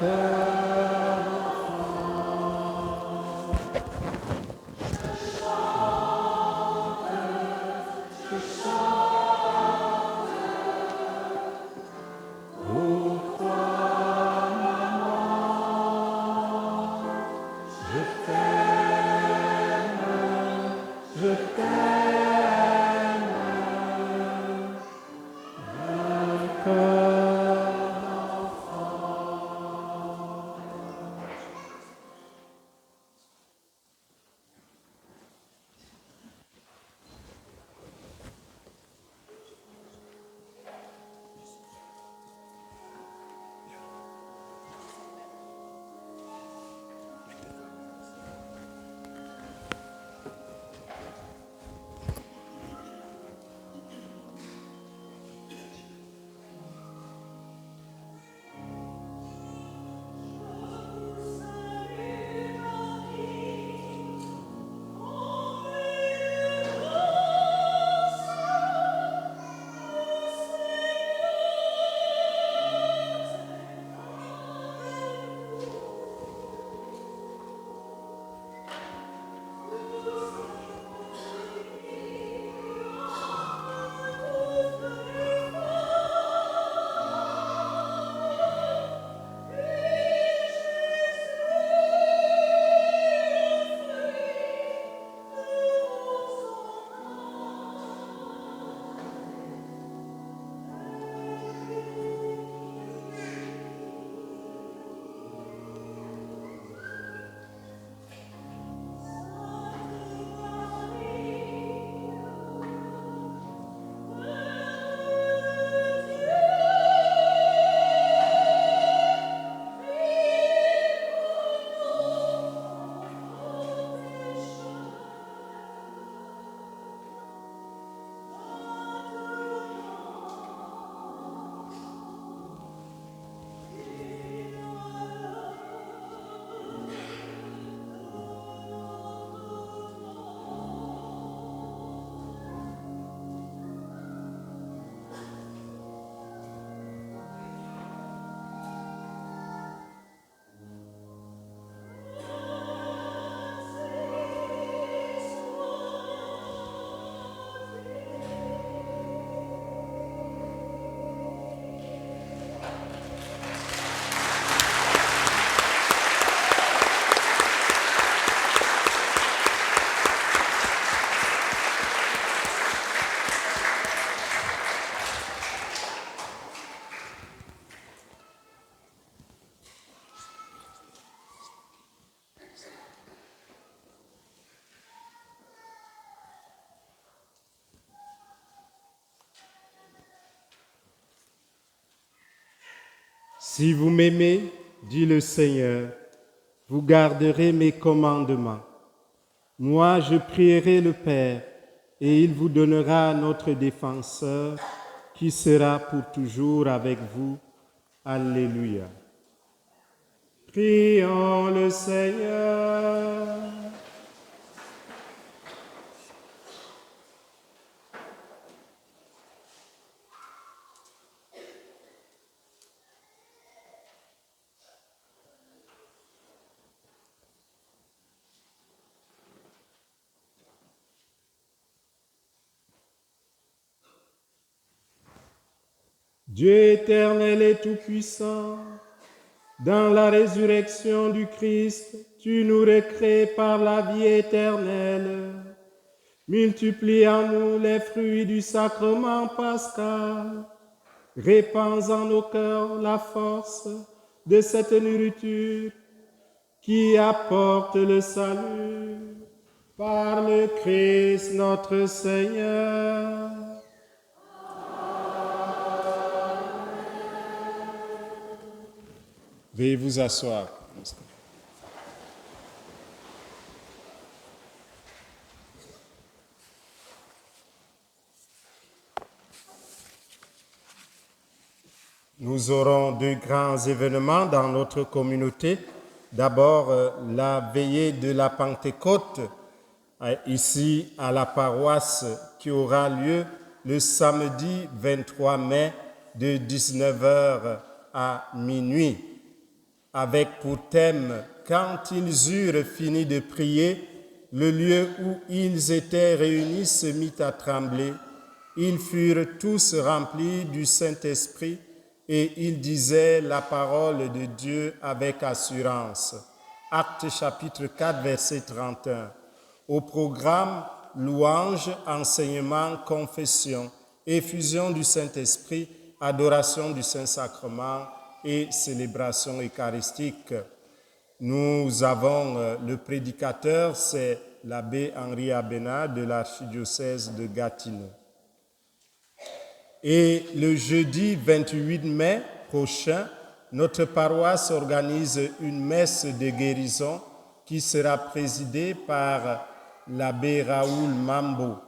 cœur Si vous m'aimez, dit le Seigneur, vous garderez mes commandements. Moi, je prierai le Père, et il vous donnera notre défenseur, qui sera pour toujours avec vous. Alléluia. Prions le Seigneur. Dieu éternel et tout-puissant, dans la résurrection du Christ, tu nous recrées par la vie éternelle. Multiplie en nous les fruits du sacrement pascal. Répands en nos cœurs la force de cette nourriture qui apporte le salut. Par le Christ notre Seigneur. Veuillez vous asseoir. Nous aurons deux grands événements dans notre communauté. D'abord, la veillée de la Pentecôte, ici à la paroisse, qui aura lieu le samedi 23 mai de 19h à minuit. avec pour thème « Quand ils eurent fini de prier, le lieu où ils étaient réunis se mit à trembler. Ils furent tous remplis du Saint-Esprit et ils disaient la parole de Dieu avec assurance. » Actes chapitre 4, verset 31. Au programme, louange, enseignement, confession, effusion du Saint-Esprit, adoration du Saint-Sacrement et célébration eucharistique. Nous avons le prédicateur, c'est l'abbé Henri Abena de l'archidiocèse de Gatineau. Et le jeudi 28 mai prochain, notre paroisse organise une messe de guérison qui sera présidée par l'abbé Raoul Mambo.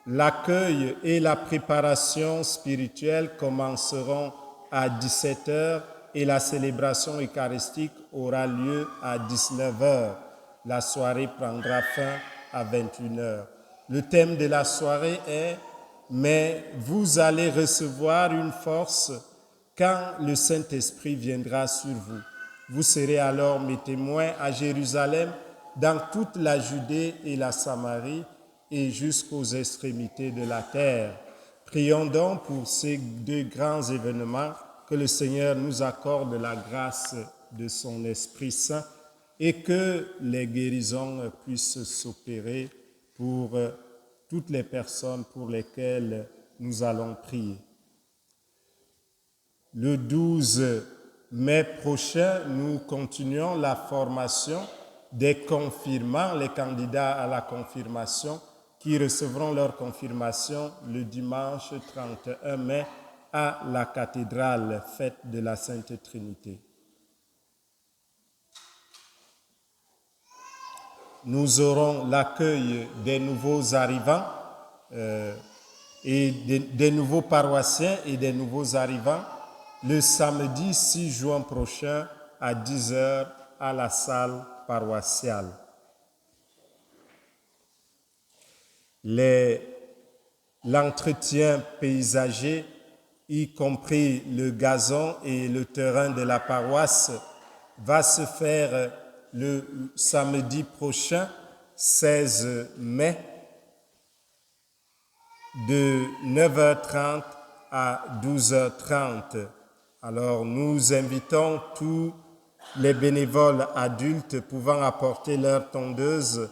L'accueil et la préparation spirituelle commenceront à 17h et la célébration eucharistique aura lieu à 19h. La soirée prendra fin à 21h. Le thème de la soirée est « Mais vous allez recevoir une force quand le Saint-Esprit viendra sur vous. Vous serez alors mes témoins à Jérusalem, dans toute la Judée et la Samarie et jusqu'aux extrémités de la terre. » Prions donc pour ces deux grands événements, que le Seigneur nous accorde la grâce de son Esprit Saint et que les guérisons puissent s'opérer pour toutes les personnes pour lesquelles nous allons prier. Le 12 mai prochain, nous continuons la formation des confirmants, les candidats à la confirmation qui recevront leur confirmation le dimanche 31 mai à la cathédrale, fête de la Sainte Trinité. Nous aurons l'accueil des nouveaux arrivants et des nouveaux paroissiens et des nouveaux arrivants le samedi 6 juin prochain à 10h à la salle paroissiale. L'entretien paysager, y compris le gazon et le terrain de la paroisse, va se faire le samedi prochain, 16 mai, de 9h30 à 12h30. Alors, nous invitons tous les bénévoles adultes pouvant apporter leur tondeuse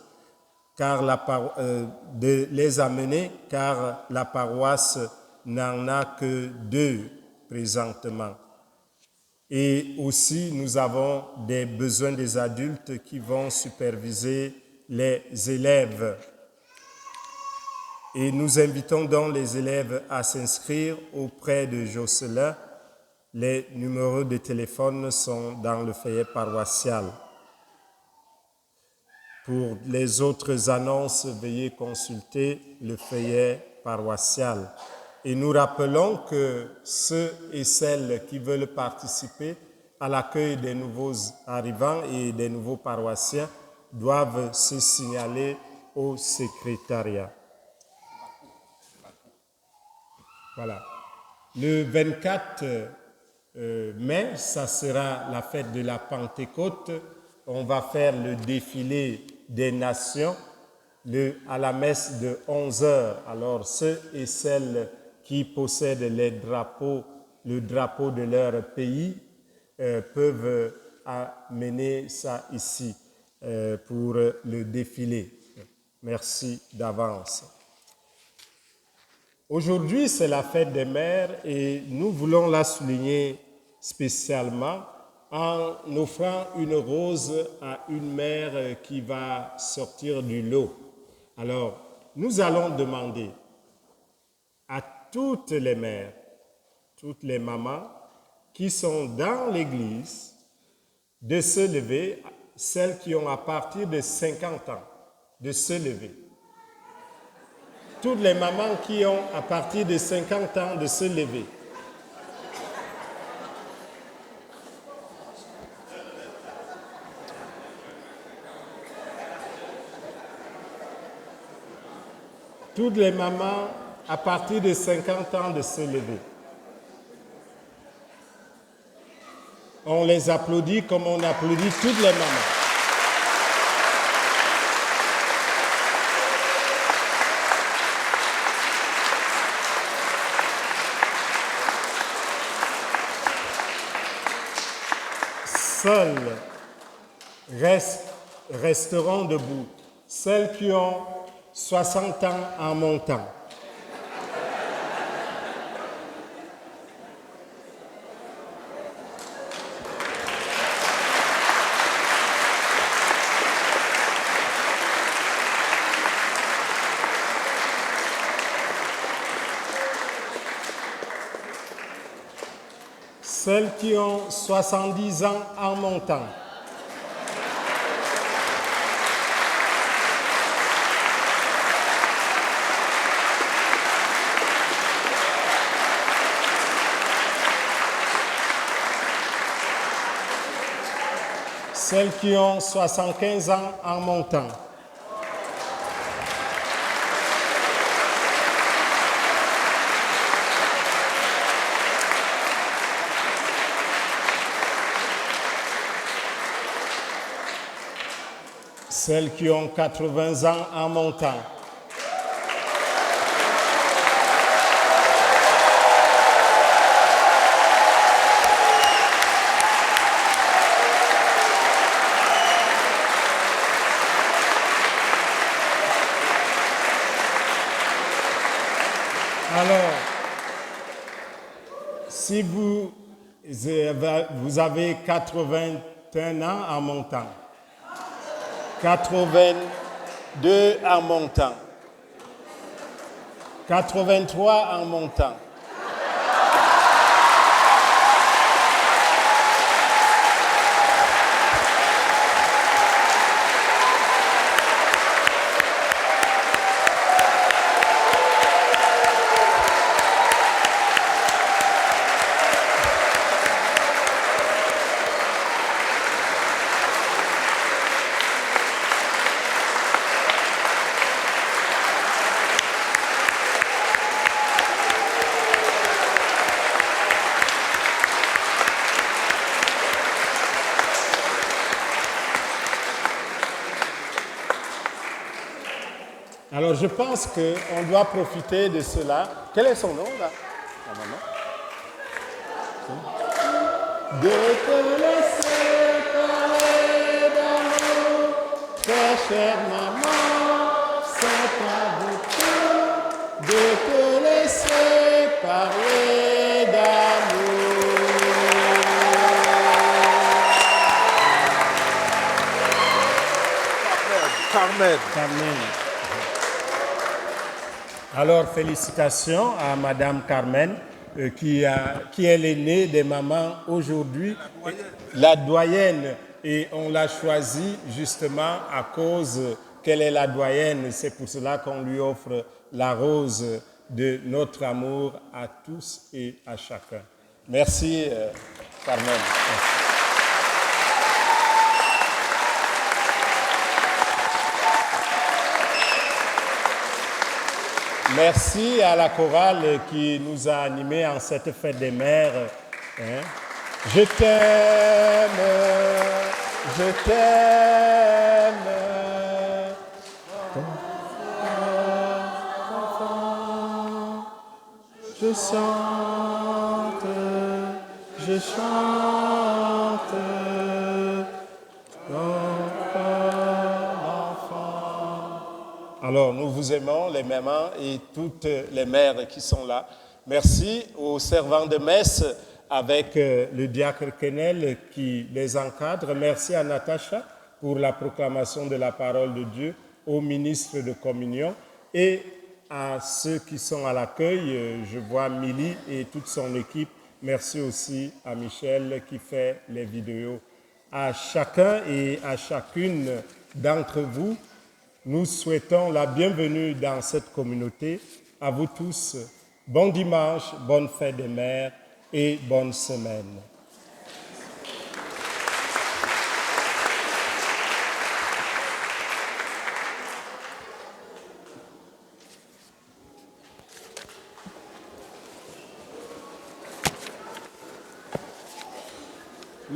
de les amener, car la paroisse n'en a que 2 présentement. Et aussi, nous avons des besoins des adultes qui vont superviser les élèves. Et nous invitons donc les élèves à s'inscrire auprès de Jocelyn. Les numéros de téléphone sont dans le feuillet paroissial. Pour les autres annonces, veuillez consulter le feuillet paroissial. Et nous rappelons que ceux et celles qui veulent participer à l'accueil des nouveaux arrivants et des nouveaux paroissiens doivent se signaler au secrétariat. Voilà. Le 24 mai, ça sera la fête de la Pentecôte. On va faire le défilé des nations à la messe de 11h. Alors, ceux et celles qui possèdent le drapeau de leur pays, peuvent amener ça ici pour le défilé. Merci d'avance. Aujourd'hui, c'est la fête des mères et nous voulons la souligner spécialement en offrant une rose à une mère qui va sortir du lot. Alors, nous allons demander à toutes les mères, toutes les mamans qui sont dans l'église de se lever, celles qui ont à partir de 50 ans, de se lever. Toutes les mamans qui ont à partir de 50 ans de se lever. Toutes les mamans à partir de 50 ans de se lever. On les applaudit comme on applaudit toutes les mamans. Seules resteront debout celles qui ont 60 ans en montant. Celles qui ont 70 ans en montant. Celles qui ont 75 ans en montant. Celles qui ont 80 ans en montant. Alors, si vous avez 81 ans en montant, 82 en montant, 83 en montant, 'Alors, je pense qu'on doit profiter de cela. Quel est son nom, là, la maman? De te laisser parler d'amour, très chère maman, c'est pas beaucoup. De te laisser parler d'amour. Carmen. Carmen. Alors, félicitations à Madame Carmen, qui est l'aînée des mamans aujourd'hui, la doyenne. Et on l'a choisie justement à cause qu'elle est la doyenne. C'est pour cela qu'on lui offre la rose de notre amour à tous et à chacun. Merci, Carmen. Merci. Merci à la chorale qui nous a animés en cette fête des mères. Je t'aime, je t'aime. Je chante, je chante. Alors, nous vous aimons, les mamans et toutes les mères qui sont là. Merci aux servants de messe avec le diacre Kenel qui les encadre. Merci à Natacha pour la proclamation de la parole de Dieu, au ministre de communion et à ceux qui sont à l'accueil. Je vois Milly et toute son équipe. Merci aussi à Michel qui fait les vidéos. À chacun et à chacune d'entre vous, nous souhaitons la bienvenue dans cette communauté. À vous tous, bon dimanche, bonne fête des mères et bonne semaine.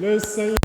Le Seigneur